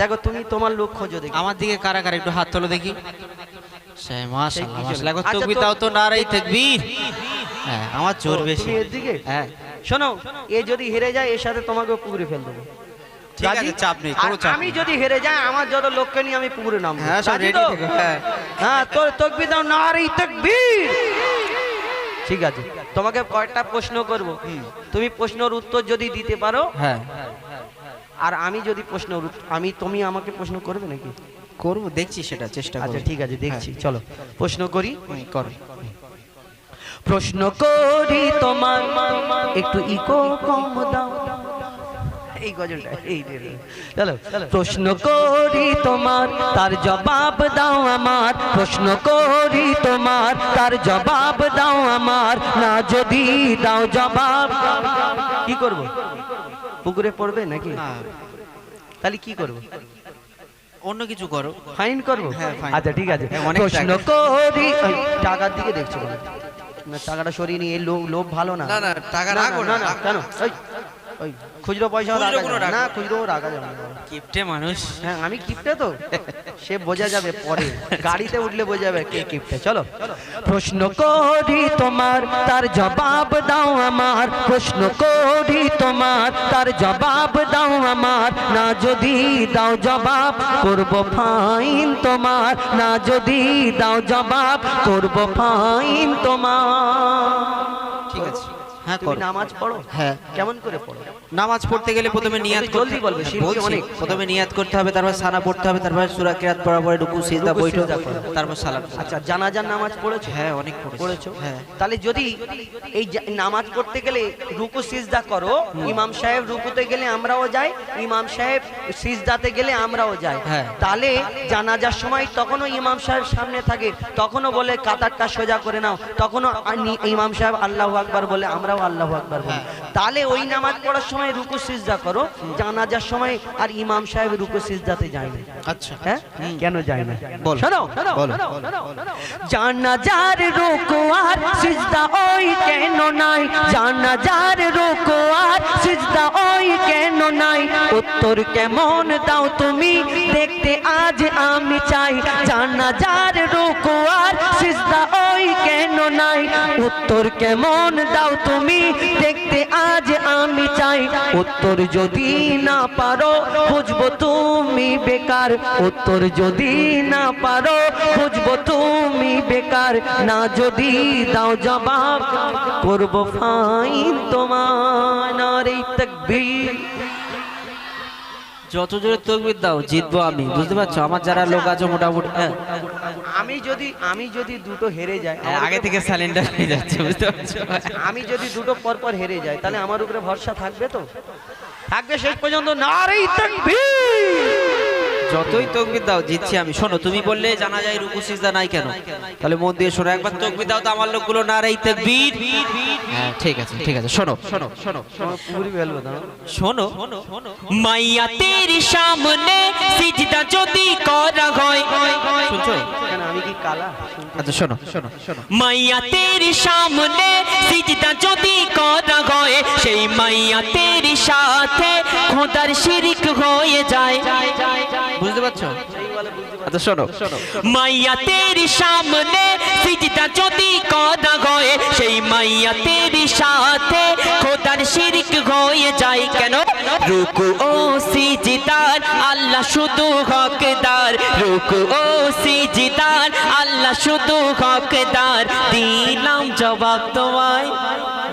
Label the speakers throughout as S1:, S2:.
S1: দেখো তুমি তোমার লোক খোঁজো দেখি।
S2: আমার দিকে কারা কারা একটু হাত তোলো দেখি। সে মাশাআল্লাহ মাশাআল্লাহ।
S1: আচ্ছা,
S2: তাকবীর দাও তো, নারায়ে তাকবীর। হ্যাঁ আমার জোর বেশি।
S1: তুমি এদিকে
S2: হ্যাঁ
S1: শোনো, এ যদি হেরে যায় এর সাথে তোমাকে পুকুরে ফেল দেবো।
S2: ঠিক আছে,
S1: রাজি?
S2: চাপ নেই, কোনো
S1: আর
S2: চাপ
S1: আমি
S2: নেই।
S1: যদি হেরে যাই আমার যত লোককে নিয়ে আমি পুকুরে নামবো।
S2: হ্যাঁ সব
S1: রাজি
S2: রেডি
S1: তো?
S2: থেকো। হ্যাঁ
S1: হ্যাঁ তোর তাকবীর দাও, নারায়ে তাকবীর। ঠিক আছে, তোমাকে কয়েকটা প্রশ্ন করব, তুমি প্রশ্নের উত্তর যদি দিতে পারো,
S2: হ্যাঁ
S1: আর আমি যদি তুমি আমাকে প্রশ্ন করবে নাকি?
S2: করব, দেখছি সেটা চেষ্টা করব।
S1: আচ্ছা ঠিক আছে, দেখছি। চলো প্রশ্ন করি।
S2: করো।
S1: প্রশ্ন করি তোমার, একটু ইকো কম দাও। এই গজলটা এই রে রে। চলো প্রশ্ন করি তোমার, তার জবাব দাও আমার। প্রশ্ন করি তোমার, তার জবাব দাও আমার। না যদি দাও জবাব, কি করব? পুকুরে পড়বে নাকি?
S2: না,
S1: তাহলে কি করব?
S2: অন্য কিছু করো।
S1: ফাইন করব?
S2: হ্যাঁ, ফাইন।
S1: আচ্ছা ঠিক আছে।
S2: হ্যাঁ, অনেক
S1: প্রশ্ন
S2: টাকা।
S1: করি, ওই, টাকার দিকে দেখছো কেন? না টাকাটা সরিয়ে নিয়ে এই লোভ ভালো না।
S2: না, না, টাকা রাখো না।
S1: কেন? ওই খুচরো পয়সা
S2: খুচরো
S1: রাখা
S2: কোনো
S1: যাবে না।
S2: রাখো
S1: না খুচরো রাখা যাবে না।
S2: কিপটে মানুষ।
S1: হ্যাঁ আমি কিপটে তো, সে বোঝা যাবে পরে, গাড়িতে উঠলে বোঝা যাবে কে কিপটে। চলো প্রশ্ন করি তোমার, তার জবাব দাও আমার। প্রশ্ন করি তোমার, তার জবাব দাও আমার। না যদি দাও জবাব করব ফাইন তোমার। না যদি দাও জবাব করব ফাইন তোমার।
S2: ঠিক আছে, হ্যাঁ
S1: তুমি
S2: করো।
S1: নামাজ পড়ো?
S2: হ্যাঁ।
S1: কেমন করে পড়ো?
S2: নামাজ পড়তে গেলে প্রথমে নিয়াত
S1: একটু জলদি বলবে, শিরকি
S2: বলছি,
S1: অনেক।
S2: প্রথমে নিয়াত করতে হবে, তারপর সানা পড়তে হবে, তারপর সূরা কিরাত পড়ার পরে রুকু সিজদা
S1: রুকু
S2: বৈঠক,
S1: সিজদা করো।
S2: তারপর সালাম।
S1: আচ্ছা জানাজার নামাজ পড়েছো?
S2: হ্যাঁ অনেক
S1: পড়েছো?
S2: হ্যাঁ।
S1: তাহলে যদি এই নামাজ পড়তে গেলে রুকু সিজদা করো, ইমাম সাহেব রুকুতে গেলে আমরাও যাই, ইমাম সাহেব সিজদাতে গেলে আমরাও যাই,
S2: হ্যাঁ।
S1: তাহলে জানাজার সময় তখনও ইমাম সাহেব সামনে থাকে, তখনও বলে কাতারটা সোজা করে নাও, তখনও ইমাম সাহেব আল্লাহু আকবার বলে, আমরাও আল্লাহু আকবার বলি। তাহলে ওই নামাজ পড়ার সময় রুকু সিজদা করো, জানাজার সময় আর ইমাম সাহেব রুকু সিজদাতে যায় না।
S2: আচ্ছা
S1: হ্যাঁ কেন যায় না?
S2: বল।
S1: শোনো
S2: বলো।
S1: জানাজার রুকু আর সিজদা ওই কেন নাই? জানাজার রুকু আর সিজদা ওই কেন নাই? উত্তর কেমন দাও তুমি দেখতে আজ আমি চাই। জানাজার রুকু আর সিজদা ওই কেন নাই? উত্তর কেমন দাও তুমি দেখতে আজ আমি চাই। উত্তর যদি না পারো বুঝবো তুমি বেকার। উত্তর যদি না পারো বুঝবো তুমি বেকার। না যদি দাও জবাব করব ফাইন তোমার। নারে তাকবীর।
S2: যত জোরে তাকবীর দাও জিতবো আমি, বুঝতে পারছো? আমার যারা লোক আছে মোটামুটি, হ্যাঁ।
S1: আমি যদি দুটো হেরে যাই,
S2: আগে থেকে স্যালেন্ডার হয়ে যাচ্ছে, বুঝতে পারছো?
S1: আমি যদি দুটো পর হেরে যাই, তাহলে আমার উপরে ভরসা থাকবে তো? থাকবে শেষ পর্যন্ত। নারে তাকবীর।
S2: যতই তাকবীর দাও জিতছি আমি। শোনো, তুমি বললে জানা যায় রুকু সিজদা নাই কেন, তাহলে মন দিয়ে শোনো, একবার তাকবীর দাও তো আমার লোকগুলো, নারায়ে তাকবীর। হ্যাঁ ঠিক আছে ঠিক আছে, শোনো শোনো শোনো
S1: পুরি ফেলবো না।
S2: শোনো। মাইয়া তেরি সামনে সিজদা যদি করা হয়, শুনছো?
S1: কেন আমি কি কালা?
S2: আচ্ছা শোনো শোনো শোনো। মাইয়া তেরি সামনে সিজদা যদি করা হয়, সেই মাইয়া তেরি সাথে খোদার শিরিক হয়ে যায়, বুঝতে পারছো? আচ্ছা শোনো। মাইয়া তেরি সামনে সিজদা যদি করা হয়, সেই মাইয়া তেরি সাথে খোদার শিরিক হয়ে যায়। কেন? রুকু ও সিজদার আল্লাহ শুধু হকদার। রুকু ও সিজদার আল্লাহ শুধু হকদার। দিলাম জবাব তোমায়,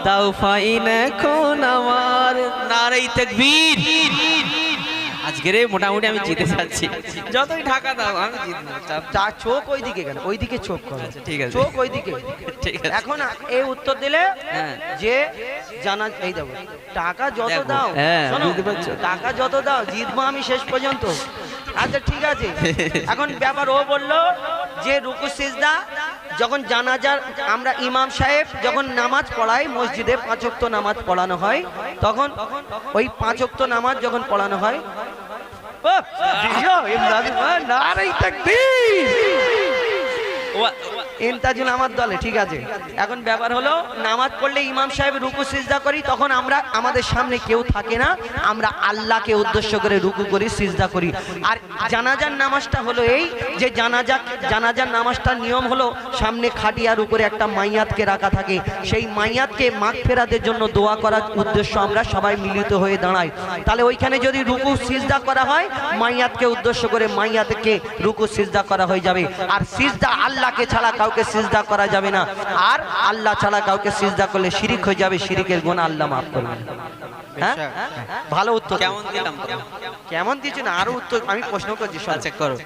S2: দাও ফাইন এখন আমার। নারায়ে তাকবীর। আজকে রে মোটামুটি আমি জিতে যাচ্ছি, যতই ঢাকা দাও আমি জিতবো।
S1: তার চোখ ওইদিকে কেন? ওইদিকে চোখ করো।
S2: আচ্ছা, ঠিক আছে।
S1: চোখ ওইদিকে।
S2: ঠিক আছে।
S1: এখন এই উত্তর দিলে
S2: হ্যাঁ।
S1: যে জানা এই দেবো টাকা যত
S2: দেখো,
S1: দাও,
S2: হ্যাঁ,
S1: শোনো,
S2: বুঝতে পারছো?
S1: টাকা যত দাও জিতবো আমি শেষ পর্যন্ত। আচ্ছা ঠিক আছে। এখন ব্যাপার ও বললো যে রুকু সিজদা যখন জানাজার আমরা ইমাম সাহেব যখন নামাজ পড়াই মসজিদে, 5 ওয়াক্ত নামাজ পড়ানো হয়, তখন ওই 5 ওয়াক্ত নামাজ যখন পড়ানো হয়, নারায়ে তাকবীর। ইন্তাজুল আমার দলে, ঠিক আছে। এখন ব্যাপার হলো নামাজ পড়লে ইমাম সাহেব রুকু সিজদা করি, তখন আমরা আমাদের সামনে কেউ থাকে না, আমরা আল্লাহকে উদ্দেশ্য করে রুকু করি, সিজদা করি। আর জানাজার নামাজটা হলো এই যে জানাজার নামাজটার নিয়ম হলো সামনে খাটিয়ার উপরে একটা মাইয়াতকে রাখা থাকে, সেই মাইয়াতকে মাগফিরাতের জন্য দোয়া করার উদ্দেশ্য আমরা সবাই মিলিত হয়ে দাঁড়াই। তাহলে ওইখানে যদি রুকু সিজদা করা হয়, মাইয়াতকে উদ্দেশ্য করে মাইয়াতকে রুকু সিজদা করা হয়ে যাবে। আর সিজদা আল্লাহকে ছাড়া কাউকে সিজদা করা যাবে না, আর আল্লাহ ছাড়া কাউকে সিজদা করলে শিরিক হয়ে যাবে, শিরিকের গুনাহ আল্লাহ মাফ করবেন। হ্যাঁ, ভালো উত্তর।
S2: কেমন দিলাম?
S1: কেমন দিচ্ছ না, আরো উত্তর আমি প্রশ্ন করছি।
S2: আচ্ছা করো।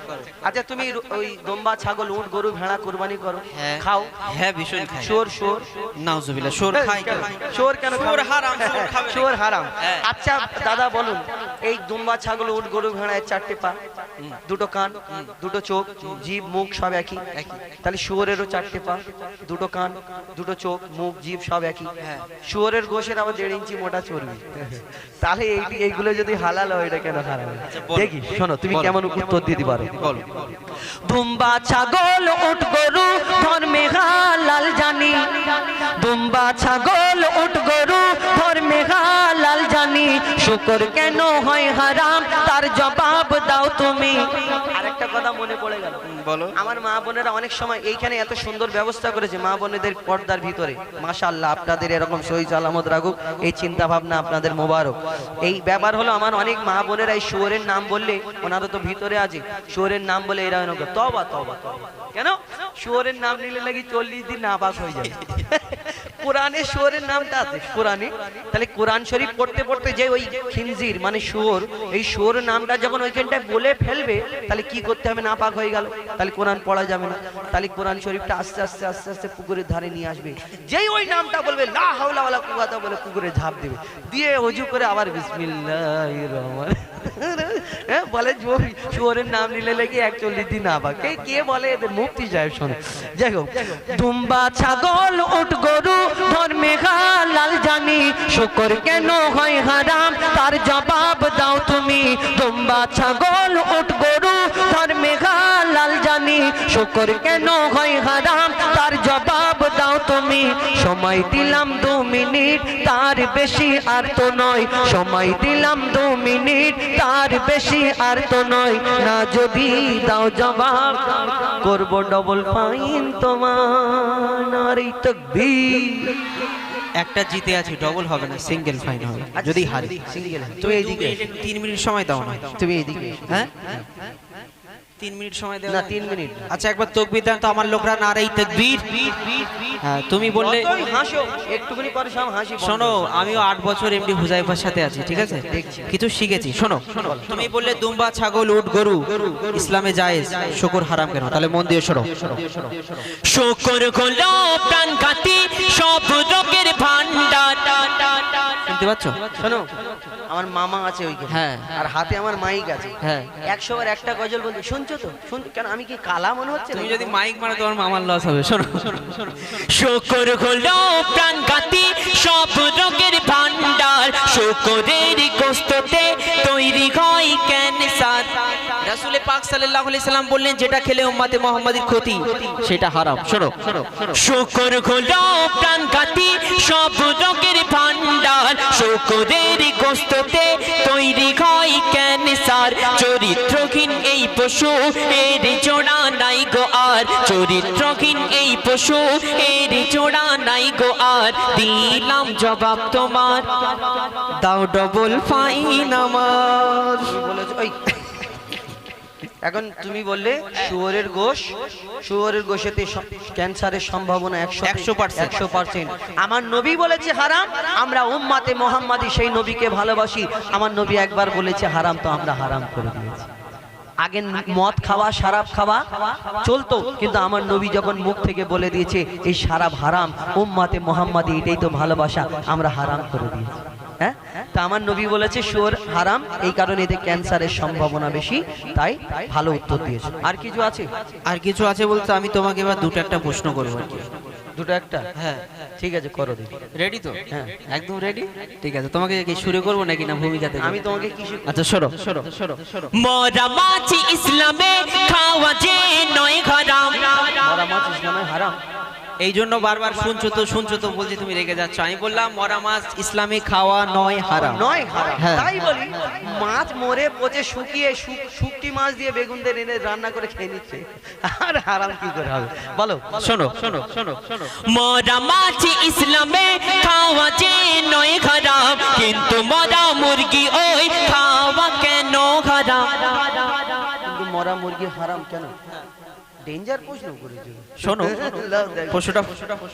S1: আচ্ছা তুমি ওই দম্বা, ছাগল, উট, গরু, ভেড়া কুরবানি করো? খাও?
S2: হ্যাঁ ভীষণ খাই।
S1: শুয়োর?
S2: নাউজুবিল্লাহ, শুয়োর খাই কেন?
S1: শুয়োর কেন?
S2: শুয়োর হারাম, শুয়োর খাবে না।
S1: শুয়োর হারাম। আচ্ছা দাদা বলুন, এই দুম্বা, ছাগল, উট, গরু, ভেড়া এর চারটে পা, দুটো কান, দুটো চোখ, জিভ, মুখ সব একই, তাহলে শুয়োরেরও চারটে পা, দুটো কান, দুটো চোখ, মুখ, জিভ সব একই। শুয়োরের গোশের আবার 1.5 ইঞ্চি মোটা চর্বি, তাহলে এইগুলো যদি হালাল হয় এটা কেন হারাম? দেখি শোনো তুমি কেমন উত্তর দিতে পারো। দুম্বা, ছাগল, উট, গরু ধর্মে হালাল জানি, দুম্বা, ছাগল, উট, গরু ধর্মে হালাল জানি, শুকর কেন হয় হারাম তার জবাব দাও তুমি। আরেকটা কথা মনে পড়ে গেল,
S2: বলো।
S1: আমার মা বোনেরা অনেক সময় এইখানে এত সুন্দর ব্যবস্থা করেছে, মা বোনেদের পর্দার ভিতরে মাশাআল্লাহ, আপনাদের এরকম সহি সালামত রাখুক, এই চিন্তা ভাবনা আপনাদের মোবারক। এই ব্যাপার হলো আমার অনেক মা বোনেরা এই শুয়োরের নাম বললে, ওনারা তো ভিতরে আছে, শুয়োরের নাম বলে এরা তওবা তওবা তওবা, কেন শুয়োরের নাম নিলে নাকি 40 দিন নাপাক হয়ে যায়। কোরআনে শুয়োরের নামটা আছে কোরআনে, তাহলে কোরআন শরীফ পড়তে পড়তে যে ওই খিনজির মানে শুয়োর, এই শুয়োর নামটা যখন ওইখানটায় বলে ফেলবে, তাহলে কি করতে হবে? নাপাক হয়ে গেল, তাহলে কোরআন পড়া যাবে না। তাহলে কোরআন শরীফটা আস্তে আস্তে আস্তে আস্তে পুকুরের ধারে নিয়ে আসবে, যেই ওই নামটা বলবে লা হাওলা ওয়ালা কুওয়াতা বলে পুকুরে ঝাঁপ দেবে, দিয়ে ওযু করে আবার বিসমিল্লাহির রহমানির হ্যাঁ বলে শুয়োরের নাম নিলে নাকি 41 দিন নাপাক। কে বলে? এদের মুফতি সাহেব শোনো। যাই হোক, দুম্বা, ছাগল, উট, গরু ধর্মে হালাল জানি, শুকর কেন হয় হারাম তার জবাব দাও তুমি। দুম্বা, ছাগল, উট, গরু ধর্মে হালাল জানি, শুকর কেন হয় হারাম তার জবাব দাও তুমি। সময় দিলাম 2 মিনিট, তার বেশি আর তো নয়, সময় দিলাম 2 মিনিট, তার বেশি আর তো নয়, না যদি দাও জবাব করব ডবল ফাইন তোমার। নারী তাকবীর।
S2: একটা জিতে আছে, ডবল হবে না, সিঙ্গেল ফাইন হবে যদি হারি।
S1: সিঙ্গেল। তুমি এইদিকে
S2: 3 মিনিট সময় দাও না।
S1: তুমি এইদিকে।
S2: হ্যাঁ 3 মিনিট সময় দাও
S1: না 3 মিনিট।
S2: আচ্ছা একবার তাকবীর দেন তো আমার লোকরা, নারে তাকবীর। হ্যাঁ তুমি বললে
S1: হাসো একটুখানি, পরে সব হাসি।
S2: শোনো, আমিও 8 বছর এমডি হুজাইফার সাথে আছি, ঠিক আছে, কিছু শিখেছি। শোনো, তুমি বললে দুম্বা, ছাগল, উট, গরু ইসলামে জায়েজ, শুকর হারাম কেন? তাহলে মন দিয়ে শোনো। শুকর হলো প্রাণঘাতী সব রোগের ভান্ডার, শুনতে পাচ্ছ?
S1: শোনো, আমার মামা আছে ওইখানে,
S2: হ্যাঁ,
S1: আর হাতে আমার মাইক আছে,
S2: হ্যাঁ,
S1: 100 বার একটা গজল বলতে শুনছো তো? কেন আমি কি কালা মনে হচ্ছে?
S2: তুমি যদি মাইক মারো তোমার মামার লস হবে। শোনো, শুকর হলো প্রাণঘাতী সব রোগের ভান্ডার, শুকরের গোশতে তৈরি হয় ক্যান্সার। রাসূল পাক সাল্লাল্লাহু আলাইহি সাল্লাম বললেন, যেটা খেলে উম্মতে মুহাম্মাদির ক্ষতি, সেটা হারাম। শোনো, শুকর হলো প্রাণঘাতী সব রোগের ভান্ডার, শুকরের গোশতে তৈরি হয় ক্যান্সার। চরিত্রহীন এই পশু এর জোড়া নাই গো আর, চরিত্রহীন এই পশু এর জোড়া নাই গো আর। দিলাম জবাব তোমার, দাও ডবল ফাইন আমার। এখন তুমি বললে শুয়োরের গোশেতে ক্যান্সারের সম্ভাবনা 100%। আমার নবী বলেছে হারাম, আমরা উম্মতে মুহাম্মাদি সেই নবীকে ভালোবাসি, আমার নবী একবার বলেছে হারাম, তো আমরা হারাম করে দিয়েছি। আগে মদ খাওয়া, শরাব খাওয়া চলতো, কিন্তু আমার নবী যখন মুখ থেকে বলে দিয়েছে এই শরাব হারাম, উম্মতে মুহাম্মাদি এটাই তো ভালোবাসা, আমরা হারাম করে দিয়েছি। হ্যাঁ, তা আমার নবী বলেছে শুয়োর হারাম, এই কারণে এতে ক্যান্সারের সম্ভাবনা বেশি, তাই ভালো উত্তর দিয়েছে। আর কিছু আছে? আর কিছু আছে বলতে আমি তোমাকে এবার দুটো একটা প্রশ্ন করবো।
S1: দুটো একটা,
S3: হ্যাঁ
S1: ঠিক আছে করো দেখি।
S3: রেডি তো?
S1: হ্যাঁ।
S3: একদম রেডি। ঠিক আছে, তোমাকে কি শুরু করবো নাকি না ভূমিকা থেকে?
S1: আমি তোমাকে কিছু
S3: আচ্ছা শোনো।
S2: মরা মাছ ইসলামে খাওয়া যে নয় হারাম।
S1: মরা মাছ ইসলামে হারাম।
S3: এই জন্য বারবার শুনছো তো বলছি তুমি রেগে যাচ্ছ। আমি বললাম মরা মাছ ইসলামে খাওয়া নয় হারাম।
S1: নয় হারাম,
S3: হ্যাঁ।
S1: তাই বলি। মাছ মরে পচে শুকিয়ে শুকটি মাছ দিয়ে বেগুন দিয়ে এনে রান্না করে খেয়ে নিচ্ছে, আর হারাম কি করে হবে বলো?
S3: শোনো।
S2: মরা মাছ ইসলামে খাওয়া যে নয় হারাম, কিন্তু মরা মুরগি ওই খাওয়া কেন হারাম?
S1: কিন্তু মরা মুরগি হারাম কেন? ডেঞ্জার প্রশ্ন করেছো।
S3: শোনো প্রশ্নটা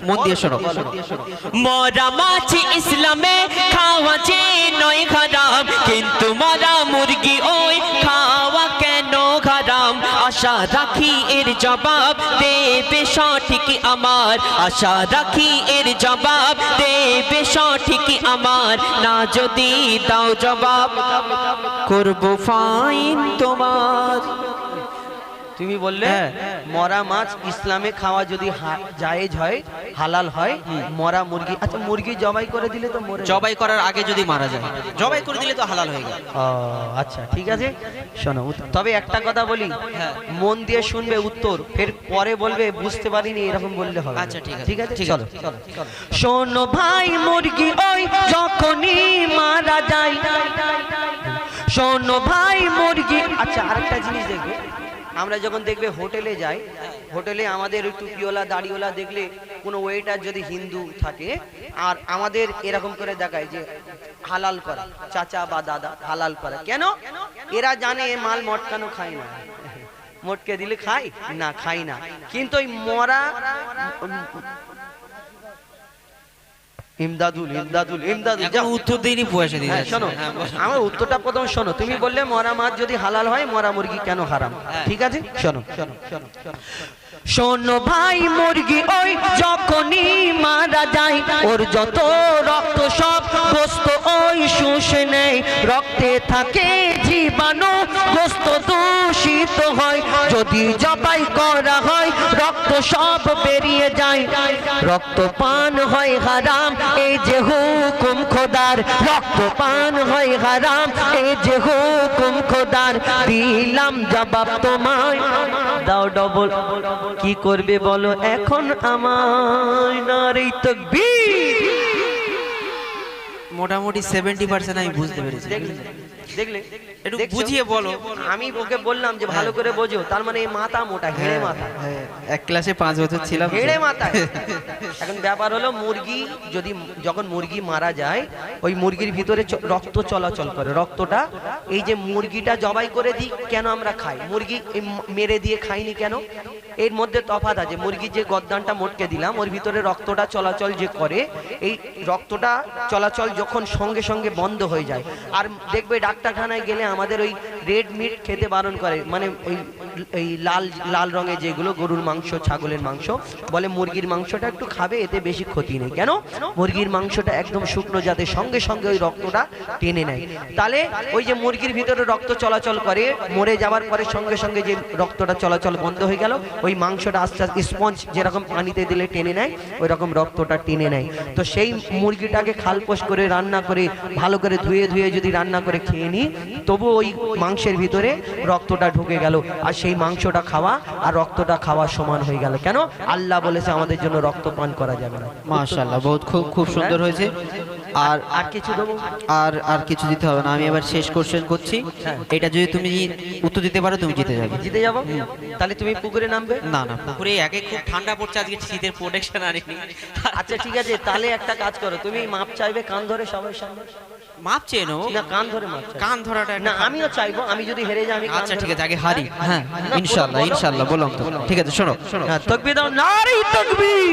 S3: মন দিয়ে শোনো।
S2: মরা মাছ ইসলামে খাওয়া যে নয় হারাম, কিন্তু মরা মুরগি ওই খাওয়া কেন হারাম? আশা রাখি এর জবাব দেবে সঠিক আমার, আশা রাখি এর জবাব দেবে সঠিক আমার। না যদি দাও জবাব করব ফাইন তোমার।
S1: তুমি বললে মরা মাছ ইসলামে খাওয়া যদি জায়েজ হয়, হালাল হয়, মরা মুরগি, আচ্ছা মুরগি জবাই করে দিলে তো মরে
S3: জবাই করার আগে যদি মারা যায়, জবাই করে দিলে তো হালাল হয়ে গেল।
S1: ও আচ্ছা ঠিক আছে, শোনো তবে একটা কথা বলি, মন দিয়ে শুনবে উত্তর, ফের পরে বলবে বুঝতে পারিনি এরকম বললে হবে।
S3: আচ্ছা
S1: ঠিক আছে চলো। শোনো ভাই মুরগি ওই যখনই মারা যায়, শোনো ভাই মুরগি। আচ্ছা আরেকটা জিনিস দেখবে, আমরা যখন দেখবে হোটেলে যাই, হোটেলে আমাদের ওই টুপিওয়ালা দাড়িওয়ালা দেখলে কোনো ওয়েটার যদি হিন্দু থাকে, আর আমাদের এরকম করে দেখায় যে হালাল করা, চাচা বা দাদা হালাল করা। কেন? এরা জানে এ মাল মটকানো খায় না, মটকে দিলে খাই না, খাই না। কিন্তু ওই মরা ইমদাদুল
S3: উত্তর দিইনি পয়সা দিয়ে
S1: শোনো, আমার উত্তরটা প্রথম শোনো। তুমি বললে মরা মাছ যদি হালাল হয়, মরা মুরগি কেন হারাম? ঠিক আছে শোনো। শোনো ভাই মুরগি ওই যখনই মারা যায়, ওর যত রক্ত সব গোস্ত ওই শুষে নেয়, রক্তে থাকে জীবাণু, গোস্ত দূষিত হয়। যদি জবাই করা হয় রক্ত সব বেরিয়ে যায়, রক্ত পান হয় হারাম, এই যে হুকুম খোদার। রক্ত পান হয় হারাম, এই যে হুকুম খোদার। দিলাম জবাব তোমায়, দাও ডবল। কি করবে বলো এখন আমায়? নারে তাকবীর।
S3: মোটামুটি 70% আমি বুঝতে পেরেছি।
S1: দেখলে
S3: একটু বুঝিয়ে বলো।
S1: আমি ওকে বললাম যে ভালো করে বোঝো, তার মানে এই মাথা মোটা, হেড়ে মাথা।
S3: এক ক্লাসে 5 বছর ছিলাম,
S1: হেড়ে মাথা। এখন ব্যাপার হলো মুরগি যখন মুরগি মারা যায়, ওই মুরগির ভিতরে রক্ত চলাচল করে। রক্তটা এই যে মুরগিটা জবাই করে দিই কেন আমরা খাই, মুরগি মেরে দিয়ে খাইনি কেন? এর মধ্যে তফাৎ আছে। মুরগির যে গদ্দানটা মটকে দিলাম, ওর ভিতরে রক্তটা চলাচল যে করে, এই রক্তটা চলাচল যখন সঙ্গে সঙ্গে বন্ধ হয়ে যায়। আর দেখবে ডাক্তারখানায় গেলে আমাদের ওই রেড মিট খেতে বারণ করে, মানে এই লাল রঙের যেগুলো, গরুর মাংস, ছাগলের মাংস, বলে মুরগির মাংসটা একটু খাবে, এতে বেশি ক্ষতি নেই। কেন? মুরগির মাংসটা একদম শুকনো, যাতে সঙ্গে সঙ্গে ওই রক্তটা টেনে নেয়। তাহলে ওই যে মুরগির ভিতরে রক্ত চলাচল করে, মরে যাওয়ার পরে সঙ্গে সঙ্গে যে রক্তটা চলাচল বন্ধ হয়ে গেল, ওই মাংসটা আস্তে আস্তে স্পঞ্জ যেরকম পানিতে দিলে টেনে নেয়, ওই রকম রক্তটা টেনে নেয়। তো সেই মুরগিটাকে খালপোষ করে রান্না করে ভালো করে ধুয়ে যদি রান্না করে খেয়ে নিই, তবু ওই মাংসের ভিতরে রক্তটা ঢুকে গেল, আর সেই মাংসটা খাওয়া আর রক্তটা খাওয়া সমান হয়ে গেল। কেন? আল্লাহ বলেছে আমাদের জন্য রক্ত পান করা যাবে না।
S3: মাশাআল্লাহ, বহুত খুব সুন্দর হয়েছে। আর কিছু দেবো? আর কিছু দিতে হবে না। আমি এবার শেষ কোশ্চেন করছি, এটা যদি তুমি উত্তর দিতে পারো তুমি জিতে যাবে।
S1: জিতে যাবো? তাহলে তুমি পুকুরে নামবে?
S3: না পুকুরে একে খুব ঠান্ডা পড়ছে, আজকে শীতের প্রোটেকশন আনিনি।
S1: আচ্ছা ঠিক আছে, তাহলে একটা কাজ করো, তুমি মাপ চাইবে কান ধরে সবার সামনে।
S3: মাপ চেয়ে নেবো
S1: না, কান ধরে মাপ চাইবে।
S3: কান ধরাটা
S1: না, আমিও চাইবো, আমি যদি হেরে যাই আমি।
S3: আচ্ছা ঠিক আছে, আগে হারি। হ্যাঁ ইনশাআল্লাহ বললাম তো। ঠিক আছে শোনো।
S1: তাকবীর দাও, নারে তাকবীর।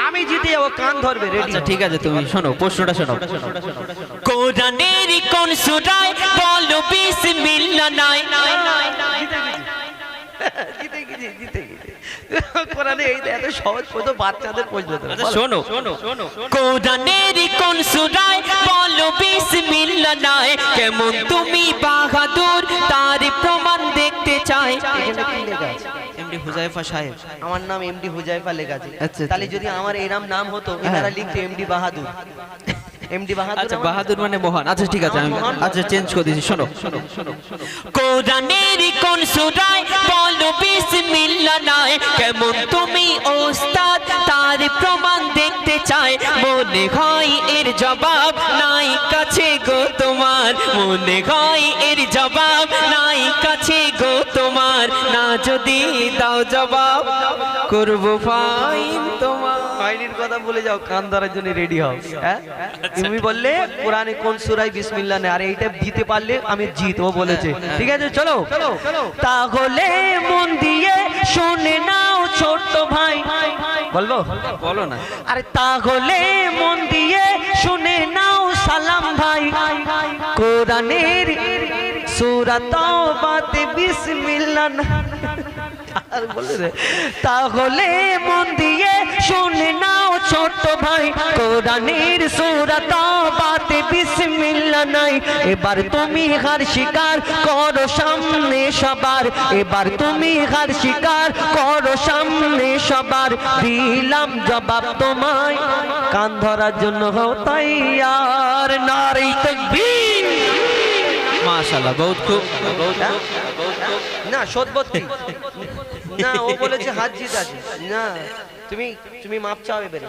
S1: আমি জিতে যাবো, কান ধরবে। রেডি?
S3: আচ্ছা ঠিক আছে, তুমি শোনো, প্রশ্নটা শোনো।
S2: কোরআনের কোন সূরায় বলো বিসমিল্লাহ নাই?
S1: জিতে গেছি। কোরআনে এই এত সহজ প্রশ্ন বাচ্চাদের প্রশ্ন।
S3: আচ্ছা শোনো।
S2: কোরআনের কোন সূরায় বলো বিসমিল্লাহ নাই? কেমন তুমি বাহাদুর তার প্রমাণ দেখতে চাই।
S1: এখানে কি লেখা আছে?
S3: এমডি হুজাইফা সাহেব।
S1: আমার নাম এমডি হুজাইফা লেখা আছে।
S3: আচ্ছা।
S1: তাহলে যদি আমার এরম নাম হতো এনারা লিখতো এমডি বাহাদুর। এমডি বাহাদুর
S3: আচ্ছা
S1: আমার-
S3: বাহাদুর মানে মহান। আচ্ছা ঠিক আছে, আমি আচ্ছা চেঞ্জ করে দিয়েছি। শোনো
S2: কোরআনের কোন সূরায় বলো বিসমিল্লাহ নাই, কেমন তুমি ওস্তাদ তার প্রমাণ দেখতে চাই, মনে হয় এর জবাব নাই কাছে গো তোমার, মনে হয় এর জবাব নাই কাছে গো তোমার, না যদি দাও জবাব করব ফাইন তোমার।
S1: ফাইনের কথা বলে যাও, কান ধরার জন্য রেডি হও। হ্যাঁ তুমি বললে কোরআনে কোন সূরায় বিসমিল্লাহ নেই, আর এইটা দিতে পারলে আমি জিত, ও বলেছে। ঠিক আছে চলো, তাহলে মন দিয়ে শুনে নাও ছোট ভাই। বলবো?
S3: বলো না।
S1: আরে তাহলে মন দিয়ে শুনে নাও সালাম ভাই, কোরআনের সূরা তাওবাতে বিসমিল্লাহ না। আর বলে রে, তাহলে মন দিয়ে শুনে নাও ছোট ভাই, কোরআনের সূরা তাওবাতে বিসমিল্লাহ নাই। এবার তুমি হার স্বীকার করো সামনে সবার, এবার তুমি হার স্বীকার করো সামনে সবার, দিলাম জবাব তোমায়, কান ধরার জন্য হও তৈয়ার। নারে তাকবীর।
S3: মাশাআল্লাহ, বহুত খুব।
S1: না সদবতী না, ও বলেছে হাত জিত আছে না, তুমি তুমি মাপ চাও এবারে।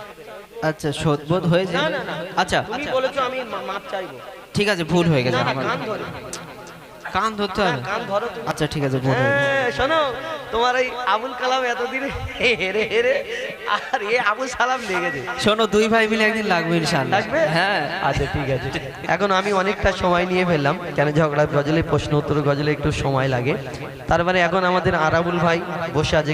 S3: আচ্ছা সদবোধ হয়েছে।
S1: না, না, না।
S3: আচ্ছা
S1: তুমি বলেছো আমি মাপ চাইবো।
S3: ঠিক আছে, ভুল হয়ে গেছে
S1: না না,
S3: আমার।
S1: কান ধরো,
S3: কান ধরতে
S1: না,
S3: হবে।
S1: কান ধরো তুমি।
S3: আচ্ছা ঠিক আছে, ভুল হয়ে গেছে।
S1: শোনো, তোমার এই আবুল কালাম এতদিন হেরে হেরে আর এ আবুল সালাম লেগেছে।
S3: শোনো, দুই ভাই মিলে একদিন লাগবে ইনশাআল্লাহ।
S1: লাগবে?
S3: হ্যাঁ।
S1: আচ্ছা ঠিক আছে। এখন আমি অনেকটা সময় নিয়ে ফেললাম, কেন ঝগড়া গজলে প্রশ্ন উত্তর গজলে একটু সময় লাগে। তারপরে এখন আমাদের আরাবুল ভাই বসে আছে।